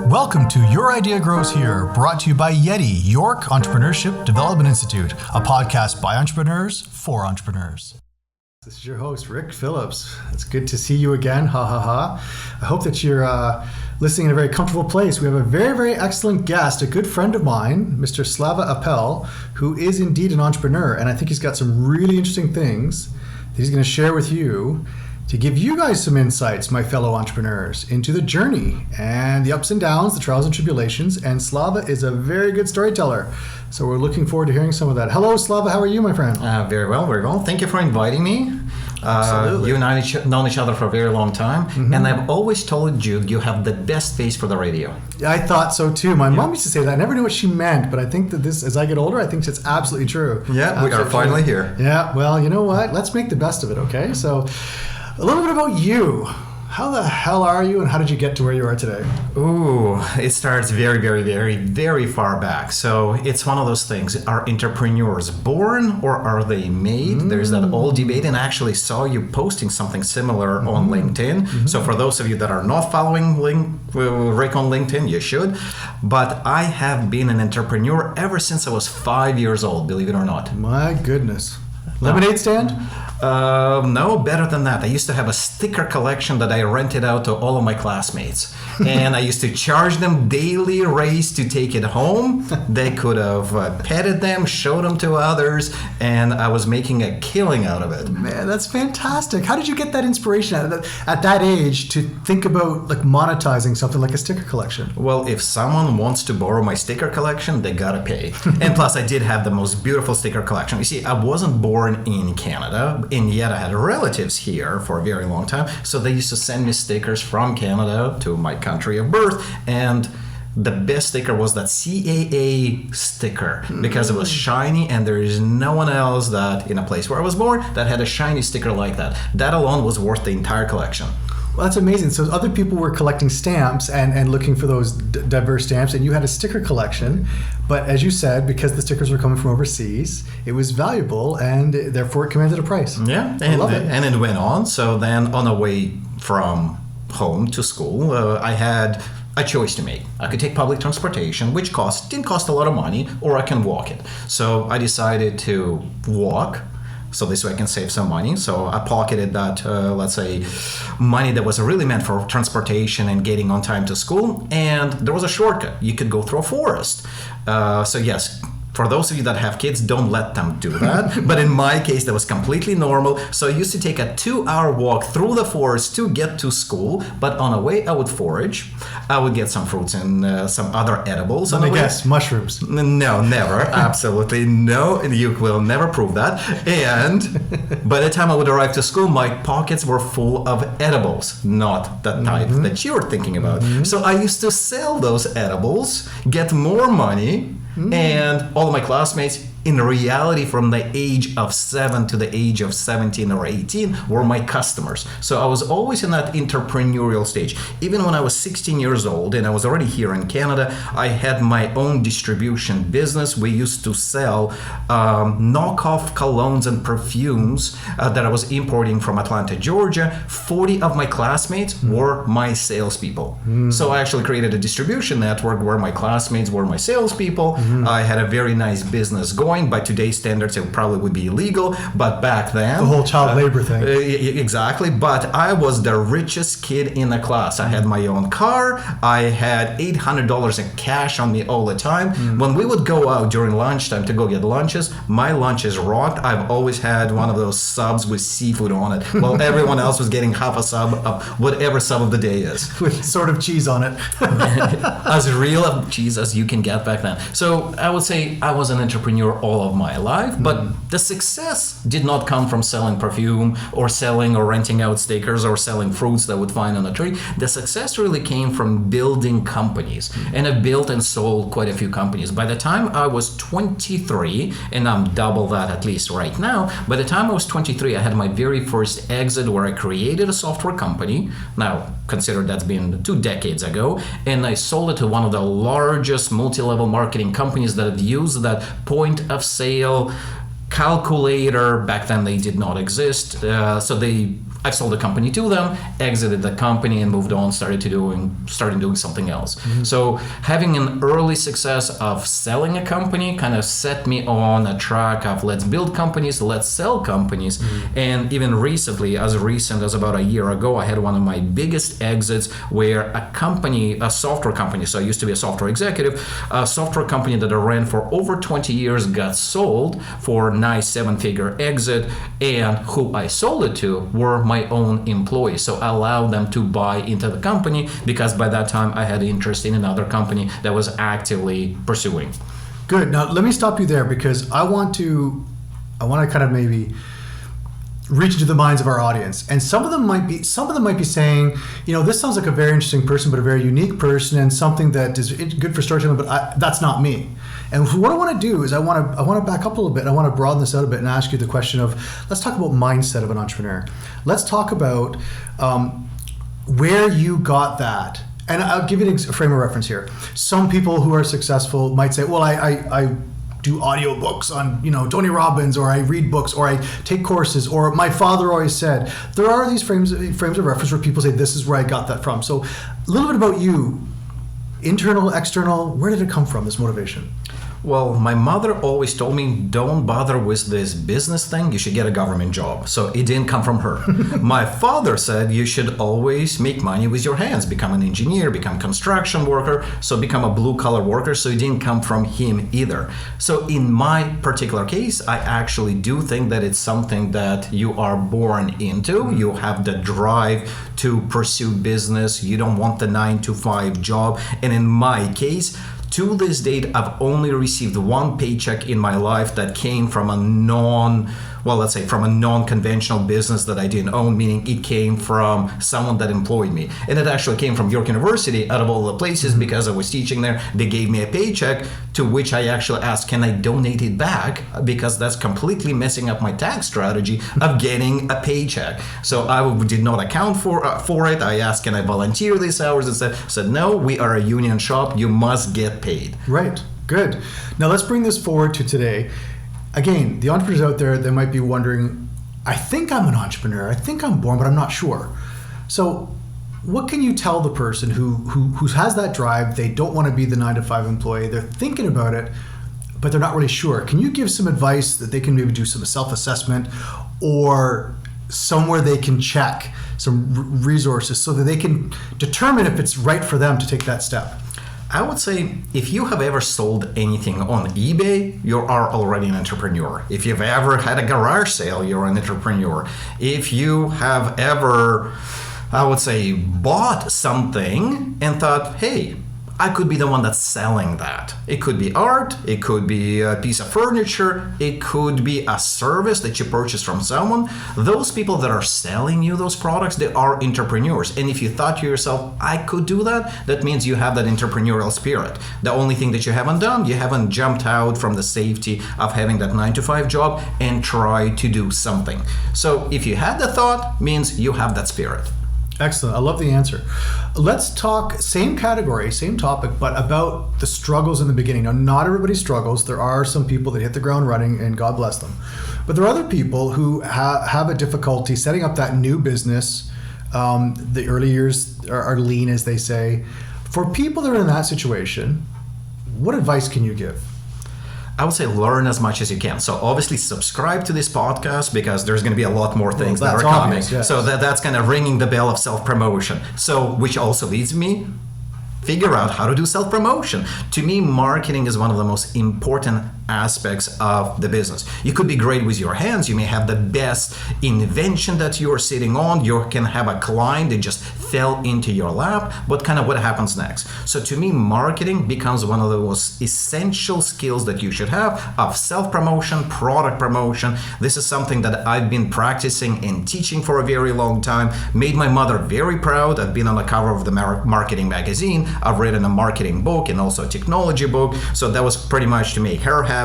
Welcome to Your Idea Grows Here, brought to you by Yeti, York Entrepreneurship Development Institute, a podcast by entrepreneurs for entrepreneurs. This is your host, Rick Phillips. It's good to see you again. Ha ha ha. I hope that you're listening in a very comfortable place. We have a very, very excellent guest, a good friend of mine, Mr. Slava Apel, who is indeed an entrepreneur. And I think he's got some really interesting things that he's going to share with you to give you guys some insights, my fellow entrepreneurs, into the journey and the ups and downs, the trials and tribulations. And Slava is a very good storyteller. So we're looking forward to hearing some of that. Hello, Slava. How are you, my friend? Very well, very well. Thank you for inviting me. Absolutely. You and I have known each other for a very long time. Mm-hmm. And I've always told you have the best face for the radio. I thought so too. My mom used to say that. I never knew what she meant, but I think that this, as I get older, I think it's absolutely true. Yeah, absolutely. We are finally here. Yeah, well, you know what? Let's make the best of it, okay? So a little bit about you. How the hell are you, and how did you get to where you are today? Ooh, it starts very, very, very, very far back. So it's one of those things. Are entrepreneurs born or are they made? There's that old debate, and I actually saw you posting something similar on LinkedIn. So for those of you that are not following Rick on LinkedIn, you should. But I have been an entrepreneur ever since I was 5 years old, believe it or not. My goodness. Lemonade stand? No, better than that. I used to have a sticker collection that I rented out to all of my classmates. And I used to charge them daily rates to take it home. They could have petted them, showed them to others, and I was making a killing out of it. Man, that's fantastic. How did you get that inspiration at that age to think about like monetizing something like a sticker collection? Well, if someone wants to borrow my sticker collection, they gotta pay. And plus, I did have the most beautiful sticker collection. You see, I wasn't born in Canada, and yet I had relatives here for a very long time. So they used to send me stickers from Canada to my country of birth. And the best sticker was that CAA sticker because it was shiny, and there is no one else that in a place where I was born that had a shiny sticker like that. That alone was worth the entire collection. Well, that's amazing. So other people were collecting stamps and looking for those diverse stamps, and you had a sticker collection. But as you said, because the stickers were coming from overseas, it was valuable, and therefore it commanded a price. Yeah, I love it. And it went on. So then on the way from home to school, I had a choice to make. I could take public transportation, which didn't cost a lot of money, or I can walk it. So I decided to walk. So this way I can save some money. So I pocketed that, let's say, money that was really meant for transportation and getting on time to school. And there was a shortcut. You could go through a forest. So yes, for those of you that have kids, don't let them do that. But in my case, that was completely normal. So I used to take a 2-hour walk through the forest to get to school. But on the way, I would forage. I would get some fruits and some other edibles. Let me guess, mushrooms. No, never. Absolutely no. You will never prove that. And by the time I would arrive to school, my pockets were full of edibles, not the type that you're thinking about. So I used to sell those edibles, get more money, and all of my classmates, in reality, from the age of 7 to the age of 17 or 18, were my customers. So I was always in that entrepreneurial stage. Even when I was 16 years old and I was already here in Canada, I had my own distribution business. We used to sell knockoff colognes and perfumes that I was importing from Atlanta, Georgia. 40 of my classmates were my salespeople. So I actually created a distribution network where my classmates were my salespeople. I had a very nice business going. By today's standards, it probably would be illegal, but back then... The whole child labor thing. Exactly, but I was the richest kid in the class. I had my own car. I had $800 in cash on me all the time. When we would go out during lunchtime to go get lunches, my lunches rocked. I've always had one of those subs with seafood on it, while everyone else was getting half a sub of whatever sub of the day is. With sort of cheese on it. As real of cheese as you can get back then. So I would say I was an entrepreneur all of my life, but the success did not come from selling perfume or selling or renting out stickers or selling fruits that I would find on a tree. The success really came from building companies, and I built and sold quite a few companies. By the time I was 23, and I'm double that at least right now, by the time I was 23, I had my very first exit where I created a software company. Now, consider that's been 2 decades ago, and I sold it to one of the largest multi-level marketing companies that had used that point of sale calculator. Back then they did not exist, so they I've sold the company to them, exited the company, and moved on. Started doing something else. So having an early success of selling a company kind of set me on a track of let's build companies, let's sell companies. And even recently, as recent as about a year ago, I had one of my biggest exits where a software company, so I used to be a software executive, a software company that I ran for over 20 years got sold for a nice 7-figure exit, and who I sold it to were my own employees. So I allowed them to buy into the company because by that time I had interest in another company that was actively pursuing. Good. Now let me stop you there because I want to kind of maybe reach into the minds of our audience, and some of them might be saying, this sounds like a very interesting person, but a very unique person, and something that is good for storytelling, but that's not me. And what I want to do is I want to back up a little bit. I want to broaden this out a bit and ask you the question of, let's talk about mindset of an entrepreneur. Let's talk about where you got that. And I'll give you a frame of reference here. Some people who are successful might say, well, I do audiobooks on Tony Robbins, or I read books, or I take courses, or my father always said. There are these frames of reference where people say, this is where I got that from. So a little bit about you, internal, external, where did it come from, this motivation? Well, my mother always told me, don't bother with this business thing, you should get a government job. So it didn't come from her. My father said you should always make money with your hands, become an engineer, become a construction worker, so become a blue-collar worker. So it didn't come from him either. So in my particular case, I actually do think that it's something that you are born into. You have the drive to pursue business. You don't want the 9-to-5 job. And in my case, to this date, I've only received one paycheck in my life that came from a non-conventional business that I didn't own, meaning it came from someone that employed me. And it actually came from York University, out of all the places, because I was teaching there. They gave me a paycheck, to which I actually asked, can I donate it back? Because that's completely messing up my tax strategy of getting a paycheck. So I did not account for it. I asked, can I volunteer these hours? And said, no, we are a union shop. You must get paid. Right. Good. Now let's bring this forward to today. Again, the entrepreneurs out there, they might be wondering, I think I'm an entrepreneur. I think I'm born, but I'm not sure. So what can you tell the person who has that drive? They don't want to be the 9-to-5 employee. They're thinking about it, but they're not really sure. Can you give some advice that they can maybe do some self-assessment, or somewhere they can check some resources so that they can determine if it's right for them to take that step? I would say if you have ever sold anything on eBay, you are already an entrepreneur. If you've ever had a garage sale, you're an entrepreneur. If you have ever, I would say, bought something and thought, hey, I could be the one that's selling that. It could be art, it could be a piece of furniture, it could be a service that you purchase from someone. Those people that are selling you those products, they are entrepreneurs. And if you thought to yourself, I could do that, that means you have that entrepreneurial spirit. The only thing that you haven't done, you haven't jumped out from the safety of having that 9-to-5 job and tried to do something. So if you had the thought, means you have that spirit. Excellent. I love the answer. Let's talk, same category, same topic, but about the struggles in the beginning. Now, not everybody struggles. There are some people that hit the ground running, and God bless them. But there are other people who have a difficulty setting up that new business. The early years are lean, as they say. For people that are in that situation, what advice can you give? I would say learn as much as you can. So obviously subscribe to this podcast, because there's going to be a lot more things that are coming. Obvious, yes. So that's kind of ringing the bell of self-promotion. So which also leads me, figure out how to do self-promotion. To me, marketing is one of the most important aspects of the business. You could be great with your hands. You may have the best invention that you're sitting on. You can have a client that just fell into your lap, but kind of what happens next. So to me, marketing becomes one of the most essential skills that you should have of self-promotion, product promotion. This is something that I've been practicing and teaching for a very long time. Made my mother very proud. I've been on the cover of the marketing magazine. I've written a marketing book and also a technology book. So that was pretty much to make her happy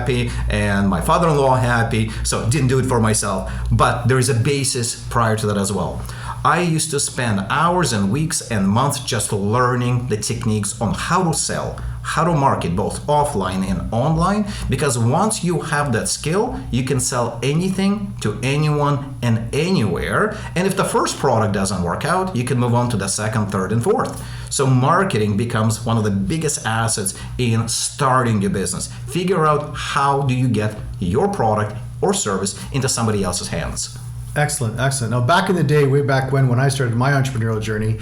and my father-in-law happy. So didn't do it for myself, but there is a basis prior to that as well. I used to spend hours and weeks and months just learning the techniques on how to sell, how to market both offline and online, because once you have that skill, you can sell anything to anyone and anywhere. And if the first product doesn't work out, you can move on to the second, third, and fourth. So marketing becomes one of the biggest assets in starting your business. Figure out how do you get your product or service into somebody else's hands. Excellent. Now, back in the day, way back when I started my entrepreneurial journey,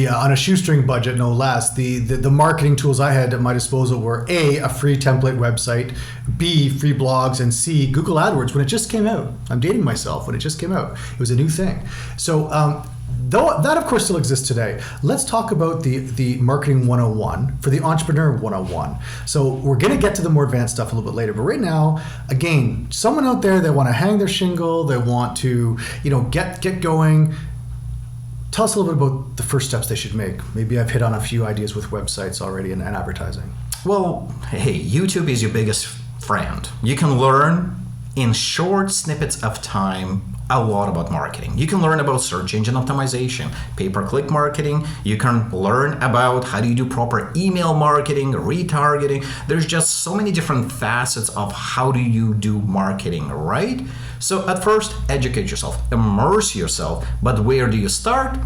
on a shoestring budget, no less, the marketing tools I had at my disposal were A, free template website, B, free blogs, and C, Google AdWords when it just came out. I'm dating myself when it just came out. It was a new thing. So though that, of course, still exists today, let's talk about the marketing 101 for the entrepreneur 101. So we're going to get to the more advanced stuff a little bit later. But right now, again, someone out there that want to hang their shingle, they want to get going. Tell us a little bit about the first steps they should make. Maybe I've hit on a few ideas with websites already and advertising. Well, hey, YouTube is your biggest friend. You can learn in short snippets of time a lot about marketing. You can learn about search engine optimization, pay-per-click marketing. You can learn about how do you do proper email marketing, retargeting. There's just so many different facets of how do you do marketing, right? So at first, educate yourself, immerse yourself, but where do you start?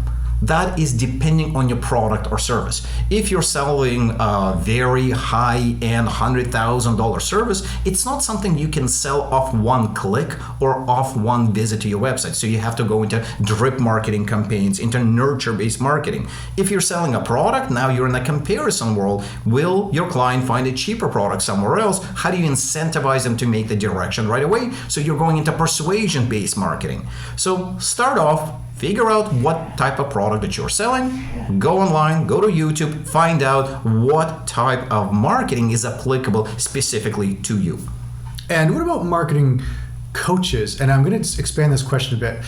That is depending on your product or service. If you're selling a very high-end $100,000 service, it's not something you can sell off one click or off one visit to your website. So you have to go into drip marketing campaigns, into nurture-based marketing. If you're selling a product, now you're in a comparison world. Will your client find a cheaper product somewhere else? How do you incentivize them to make the direction right away? So you're going into persuasion-based marketing. So start off, figure out what type of product that you're selling, go online, go to YouTube, find out what type of marketing is applicable specifically to you. And what about marketing coaches? And I'm going to expand this question a bit.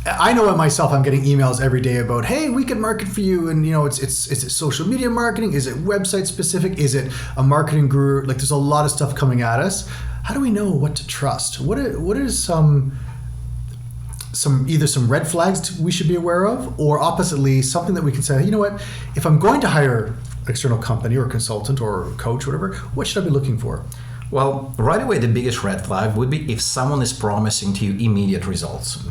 I know it myself, I'm getting emails every day about, hey, we can market for you. And is it social media marketing? Is it website specific? Is it a marketing guru? Like there's a lot of stuff coming at us. How do we know what to trust? What is some red flags we should be aware of, or oppositely, something that we can say, you know what, if I'm going to hire an external company or consultant or coach, whatever, what should I be looking for? Well, right away, the biggest red flag would be if someone is promising to you immediate results.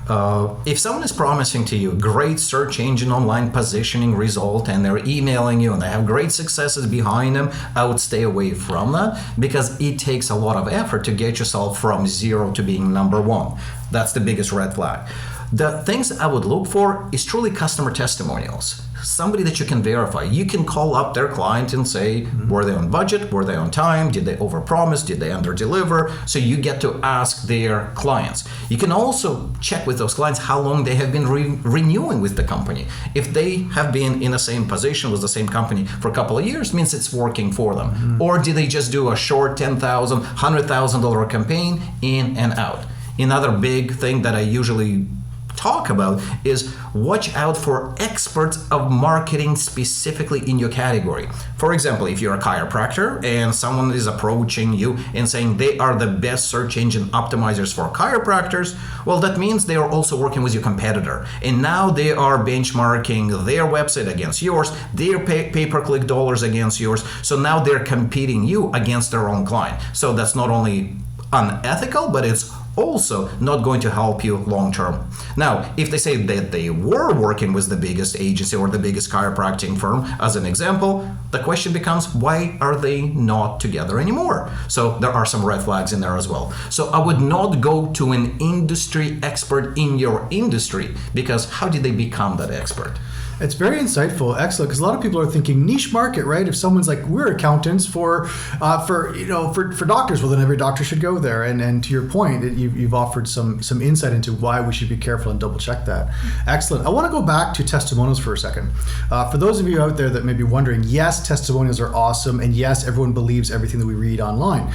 If someone is promising to you great search engine online positioning result and they're emailing you and they have great successes behind them, I would stay away from that because it takes a lot of effort to get yourself from zero to being number one. That's the biggest red flag. The things I would look for is truly customer testimonials. Somebody that you can verify. You can call up their client and say, were they on budget? Were they on time? Did they overpromise? Did they underdeliver? So you get to ask their clients. You can also check with those clients how long they have been renewing with the company. If they have been in the same position with the same company for a couple of years, means it's working for them. Or did they just do a short $10,000, $100,000 campaign in and out? Another big thing that I usually talk about is watch out for experts of marketing specifically in your category. For example, if you're a chiropractor and someone is approaching you and saying they are the best search engine optimizers for chiropractors, well, that means they are also working with your competitor. And now they are benchmarking their website against yours, their pay-per-click dollars against yours. So now they're competing you against their own client. So that's not only unethical, but it's also not going to help you long term. Now, if they say that they were working with the biggest agency or the biggest chiropractic firm, as an example, the question becomes, why are they not together anymore? So there are some red flags in there as well. So I would not go to an industry expert in your industry, because how did they become that expert? It's very insightful, excellent, because a lot of people are thinking niche market, right? If someone's like, we're accountants for doctors, well, then every doctor should go there. And to your point, you've offered some insight into why we should be careful and double check that. Excellent. I want to go back to testimonials for a second. For those of you out there that may be wondering, yes, testimonials are awesome, and yes, everyone believes everything that we read online.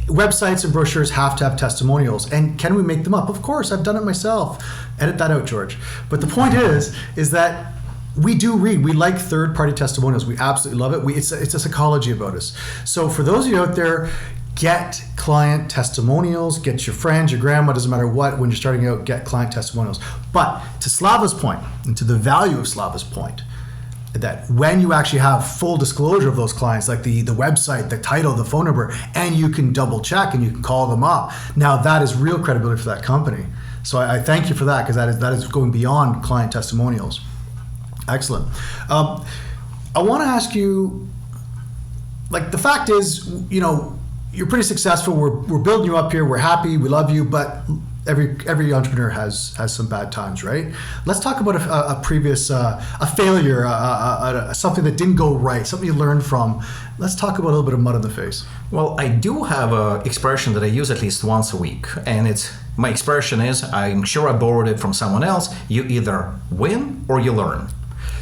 Websites and brochures have to have testimonials. And can we make them up? Of course, I've done it myself. Edit that out, George. But the point is that we do read. We like third-party testimonials. We absolutely love it. It's a psychology about us. So for those of you out there, get client testimonials, get your friends, your grandma, doesn't matter what, when you're starting out, get client testimonials. But to Slava's point, and to the value of Slava's point, that when you actually have full disclosure of those clients, like the website, the title, the phone number, and you can double check and you can call them up, now that is real credibility for that company. So I thank you for that, because that is going beyond client testimonials. Excellent. I want to ask you, like, the fact is, you're pretty successful. We're building you up here. We're happy. We love you. But every entrepreneur has some bad times, right? Let's talk about a previous a failure, something that didn't go right, something you learned from. Let's talk about a little bit of mud in the face. Well, I do have an expression that I use at least once a week, and my expression is, I'm sure I borrowed it from someone else: you either win or you learn.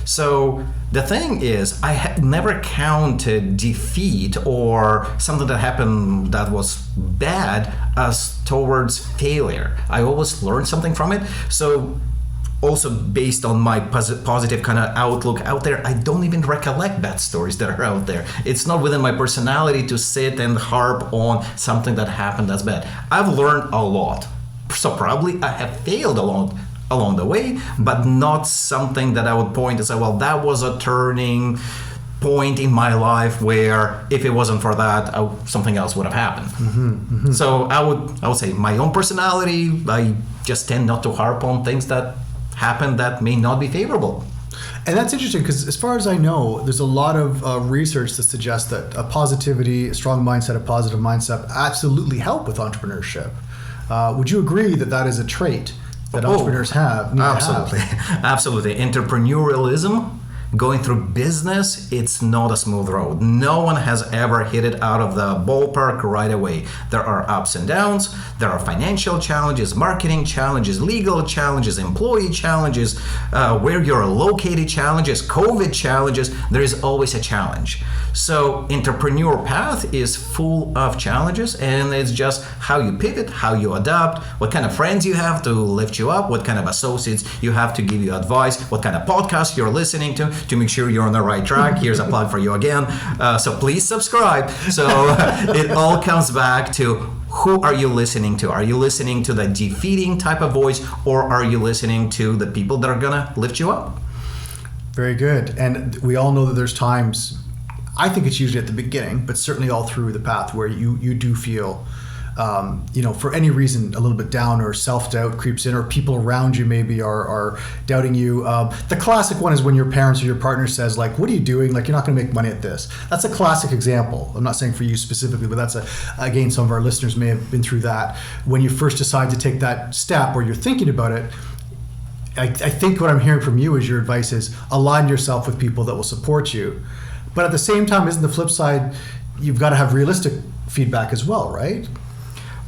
So the thing is, I had never counted defeat or something that happened that was bad as towards failure. I always learned something from it. So also based on my positive kind of outlook out there, I don't even recollect bad stories that are out there. It's not within my personality to sit and harp on something that happened that's bad. I've learned a lot. So probably I have failed along the way, but not something that I would point and say, well, that was a turning point in my life where if it wasn't for that, something else would have happened. Mm-hmm, mm-hmm. So I would say my own personality, I just tend not to harp on things that happen that may not be favorable. And that's interesting, because as far as I know, there's a lot of research that suggests that a strong mindset, a positive mindset absolutely help with entrepreneurship. Would you agree that is a trait that entrepreneurs have? Absolutely. Entrepreneurialism, going through business, it's not a smooth road. No one has ever hit it out of the ballpark right away. There are ups and downs. There are financial challenges, marketing challenges, legal challenges, employee challenges, where you're located challenges, COVID challenges. There is always a challenge. So entrepreneur path is full of challenges, and it's just how you pivot, how you adapt, what kind of friends you have to lift you up, what kind of associates you have to give you advice, what kind of podcasts you're listening to make sure you're on the right track. Here's a plug for you again. So please subscribe. So it all comes back to, who are you listening to? Are you listening to the defeating type of voice, or are you listening to the people that are gonna lift you up? Very good. And we all know that there's times, I think it's usually at the beginning, but certainly all through the path, where you do feel, for any reason, a little bit down, or self-doubt creeps in, or people around you maybe are doubting you. The classic one is when your parents or your partner says, like, what are you doing? Like, you're not going to make money at this. That's a classic example. I'm not saying for you specifically, but that's again, some of our listeners may have been through that. When you first decide to take that step, or you're thinking about it, I think what I'm hearing from you is your advice is align yourself with people that will support you. But at the same time, isn't the flip side, you've got to have realistic feedback as well, right?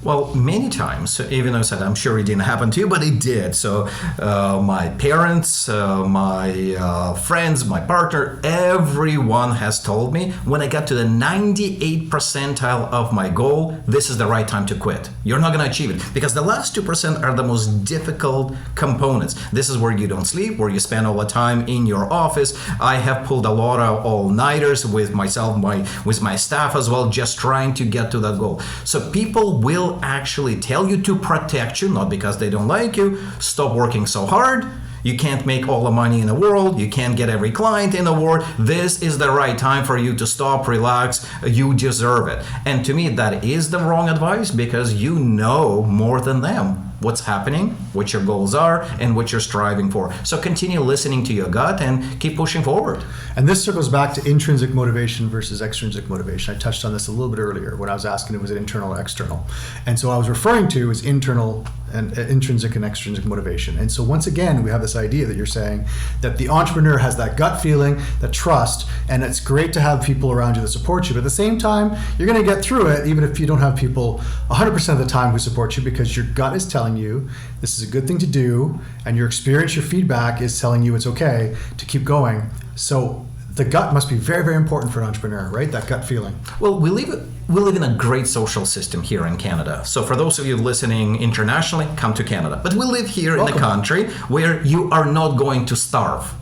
Well, many times, even though I said I'm sure it didn't happen to you, but it did. So my parents, my friends, my partner, everyone has told me when I got to the 98th percentile of my goal, this is the right time to quit. You're not going to achieve it, because the last 2% are the most difficult components. This is where you don't sleep, where you spend all the time in your office. I have pulled a lot of all-nighters with myself, with my staff as well, just trying to get to that goal. So people will actually tell you to protect you, not because they don't like you. Stop working so hard. You can't make all the money in the world. You can't get every client in the world. This is the right time for you to stop, relax. You deserve it. And to me, that is the wrong advice, because you know more than them what's happening, what your goals are, and what you're striving for. So continue listening to your gut and keep pushing forward. And this circles back to intrinsic motivation versus extrinsic motivation. I touched on this a little bit earlier when I was asking, was it internal or external? And so what I was referring to is internal and intrinsic and extrinsic motivation. And so once again, we have this idea that you're saying that the entrepreneur has that gut feeling, that trust, and it's great to have people around you that support you. But at the same time, you're going to get through it even if you don't have people 100% of the time who support you, because your gut is telling you this is a good thing to do, and your experience, your feedback is telling you it's okay to keep going. So the gut must be very, very important for an entrepreneur, right? That gut feeling. Well, we live in a great social system here in Canada. So for those of you listening internationally, come to Canada. But we live here in a country where you are not going to starve.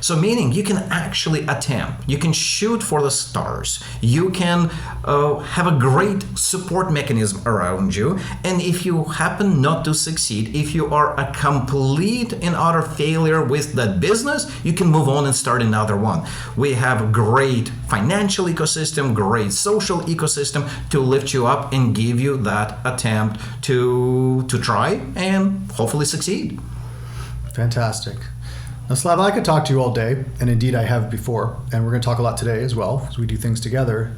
So meaning you can actually attempt, you can shoot for the stars, you can have a great support mechanism around you, and if you happen not to succeed, if you are a complete and utter failure with that business, you can move on and start another one. We have a great financial ecosystem, great social ecosystem to lift you up and give you that attempt to try and hopefully succeed. Fantastic. Now, Slava, I could talk to you all day, and indeed I have before, and we're going to talk a lot today as well, because we do things together,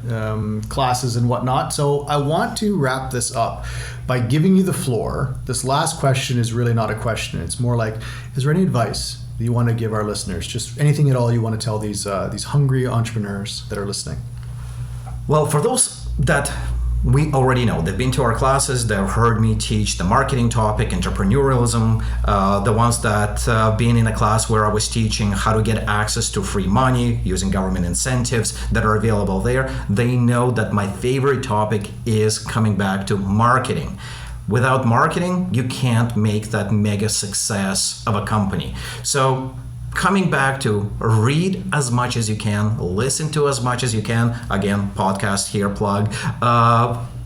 classes and whatnot. So I want to wrap this up by giving you the floor. This last question is really not a question. It's more like, is there any advice that you want to give our listeners? Just anything at all you want to tell these hungry entrepreneurs that are listening? Well, for those that we already know, they've been to our classes, they've heard me teach the marketing topic, entrepreneurialism, the ones that been in a class where I was teaching how to get access to free money using government incentives that are available there, they know that my favorite topic is coming back to marketing. Without marketing, you can't make that mega success of a company. So coming back to read as much as you can, listen to as much as you can. Again, podcast here, plug.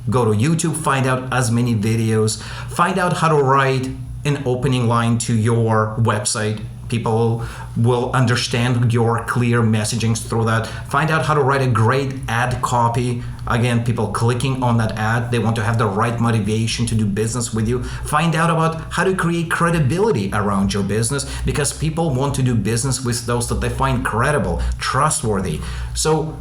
Go to YouTube, find out as many videos, find out how to write an opening line to your website. People will understand your clear messaging through that. Find out how to write a great ad copy. Again, people clicking on that ad, they want to have the right motivation to do business with you. Find out about how to create credibility around your business, because people want to do business with those that they find credible, trustworthy. So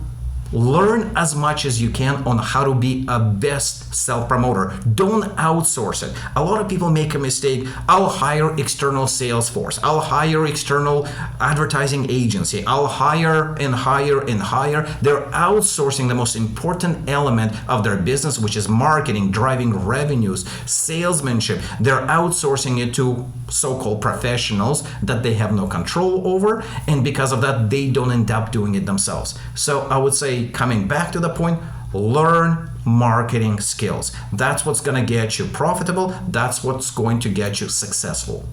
learn as much as you can on how to be a best self-promoter. Don't outsource it. A lot of people make a mistake. I'll hire external sales force. I'll hire external advertising agency. I'll hire and hire and hire. They're outsourcing the most important element of their business, which is marketing, driving revenues, salesmanship. They're outsourcing it to so-called professionals that they have no control over, and because of that, they don't end up doing it themselves. So I would say, coming back to the point, learn marketing skills. That's what's going to get you profitable. That's what's going to get you successful.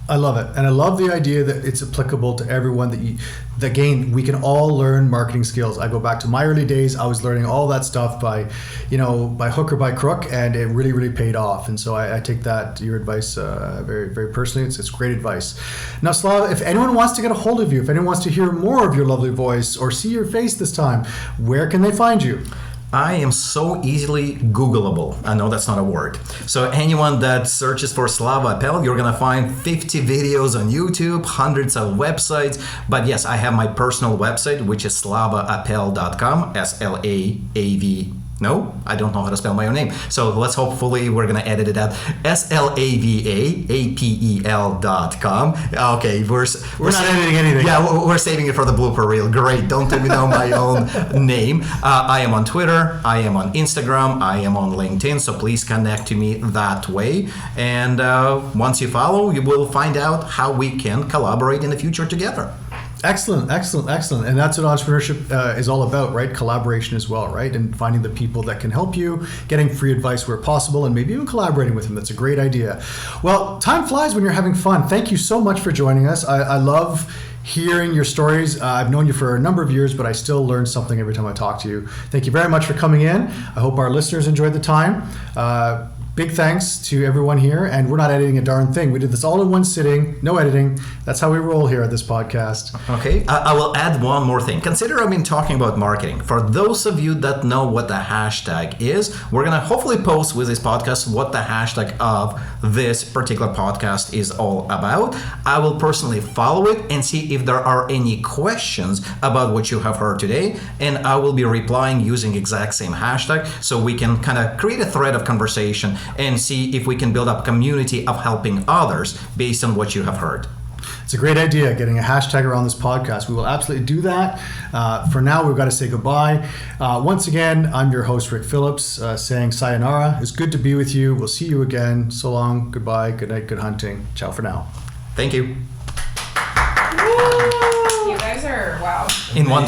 I love it. And I love the idea that it's applicable to everyone, that again, we can all learn marketing skills. I go back to my early days. I was learning all that stuff by hook or by crook, and it really, really paid off. And so I take your advice very, very personally. It's great advice. Now, Slava, if anyone wants to get a hold of you, if anyone wants to hear more of your lovely voice or see your face this time, where can they find you? I am so easily Googleable. I know that's not a word. So anyone that searches for Slava Apel, you're going to find 50 videos on YouTube, hundreds of websites. But yes, I have my personal website, which is slavaapel.com, S-L-A-A-V. No, I don't know how to spell my own name. So hopefully we're going to edit it out. SLAVAAPEL.com. Okay, we're not editing anything. Yeah, we're saving it for the blooper reel. Great. Don't let me know my own name. I am on Twitter. I am on Instagram. I am on LinkedIn. So please connect to me that way. And once you follow, you will find out how we can collaborate in the future together. Excellent. And that's what entrepreneurship is all about, right? Collaboration as well, right? And finding the people that can help you, getting free advice where possible, and maybe even collaborating with them. That's a great idea. Well, time flies when you're having fun. Thank you so much for joining us. I love hearing your stories. I've known you for a number of years, but I still learn something every time I talk to you. Thank you very much for coming in. I hope our listeners enjoyed the time. Big thanks to everyone here, and we're not editing a darn thing. We did this all in one sitting, no editing. That's how we roll here at this podcast. Okay, I will add one more thing. Consider I've been talking about marketing. For those of you that know what the hashtag is, we're going to hopefully post with this podcast what the hashtag of this particular podcast is all about. I will personally follow it and see if there are any questions about what you have heard today, and I will be replying using exact same hashtag, so we can kind of create a thread of conversation and see if we can build up a community of helping others based on what you have heard. It's a great idea, getting a hashtag around this podcast. We will absolutely do that. For now, we've got to say goodbye. Once again, I'm your host, Rick Phillips, saying sayonara. It's good to be with you. We'll see you again. So long. Goodbye. Good night. Good hunting. Ciao for now. Thank you. You guys are, wow. In one